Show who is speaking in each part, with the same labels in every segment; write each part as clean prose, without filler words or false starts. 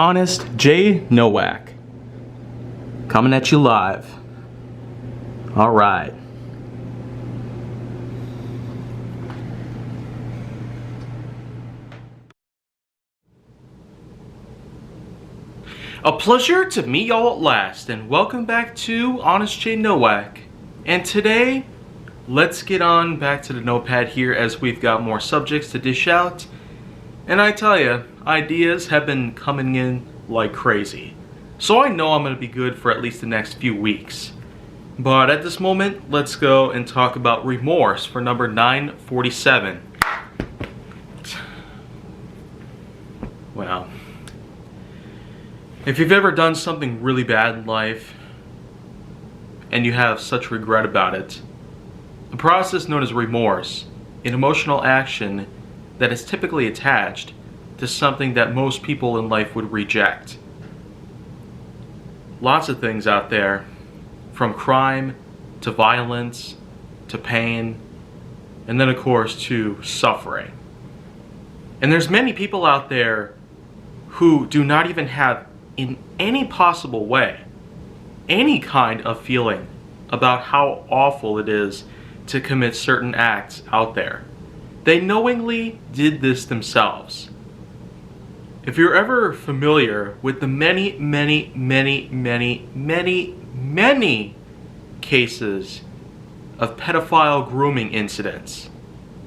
Speaker 1: Honest J. Nowak. Coming at you live. Alright. A pleasure to meet y'all at last, and welcome back to Honest J. Nowak. And today, let's get on back to the notepad here as we've got more subjects to dish out. And I tell ya, ideas have been coming in like crazy. So I know I'm going to be good for at least the next few weeks. But at this moment, let's go and talk about Remorse for number 947. Wow. If you've ever done something really bad in life, and you have such regret about it, a process known as remorse, an emotional action that is typically attached to something that most people in life would reject. Lots of things out there, from crime to violence to pain, and then of course to suffering. And there's many people out there who do not even have in any possible way any kind of feeling about how awful it is to commit certain acts out there. They knowingly did this themselves. If you're ever familiar with the many cases of pedophile grooming incidents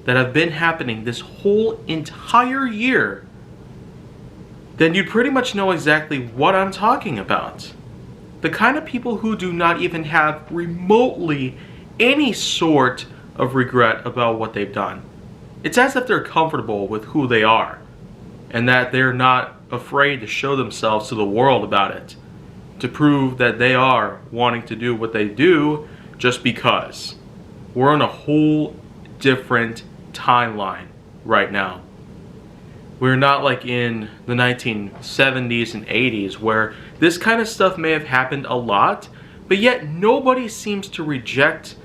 Speaker 1: that have been happening this whole entire year, then you'd pretty much know exactly what I'm talking about. The kind of people who do not even have remotely any sort of regret about what they've done. It's as if they're comfortable with who they are, and that they're not afraid to show themselves to the world about it, to prove that they are wanting to do what they do just because. We're on a whole different timeline right now. We're not like in the 1970s and 80s where this kind of stuff may have happened a lot, but yet nobody seems to reject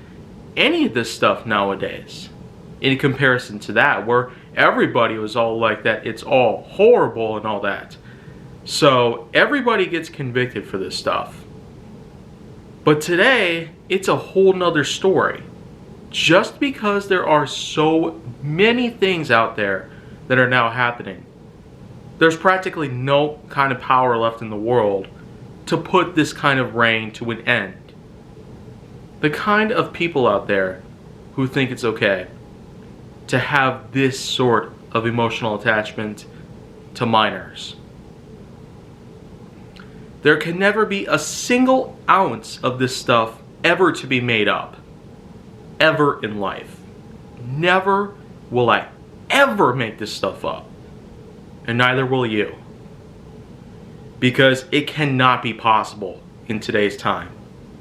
Speaker 1: any of this stuff nowadays. In comparison to that, where everybody was all like that, it's all horrible and all that. So everybody gets convicted for this stuff. But today, it's a whole nother story. Just because there are so many things out there that are now happening, there's practically no kind of power left in the world to put this kind of reign to an end. The kind of people out there who think it's okay to have this sort of emotional attachment to minors. There can never be a single ounce of this stuff ever to be made up. Ever in life. Never will I ever make this stuff up. And neither will you. Because it cannot be possible in today's time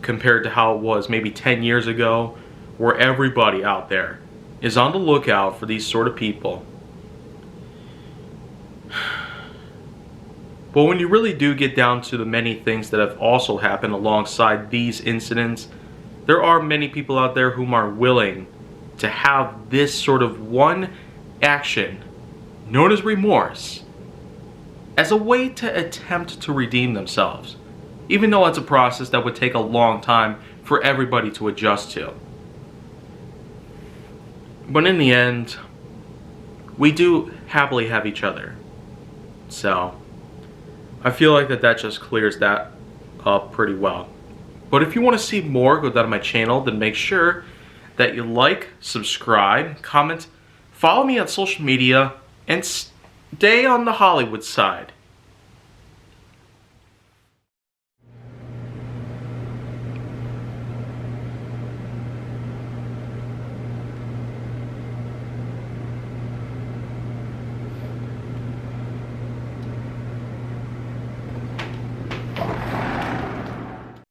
Speaker 1: compared to how it was maybe 10 years ago, where everybody out there is on the lookout for these sort of people. But when you really do get down to the many things that have also happened alongside these incidents, there are many people out there whom are willing to have this sort of one action, known as remorse, as a way to attempt to redeem themselves, even though it's a process that would take a long time for everybody to adjust to. But in the end, we do happily have each other. So, I feel like that just clears that up pretty well. But if you want to see more, go down to my channel, then make sure that you like, subscribe, comment, follow me on social media, and stay on the Hollywood side.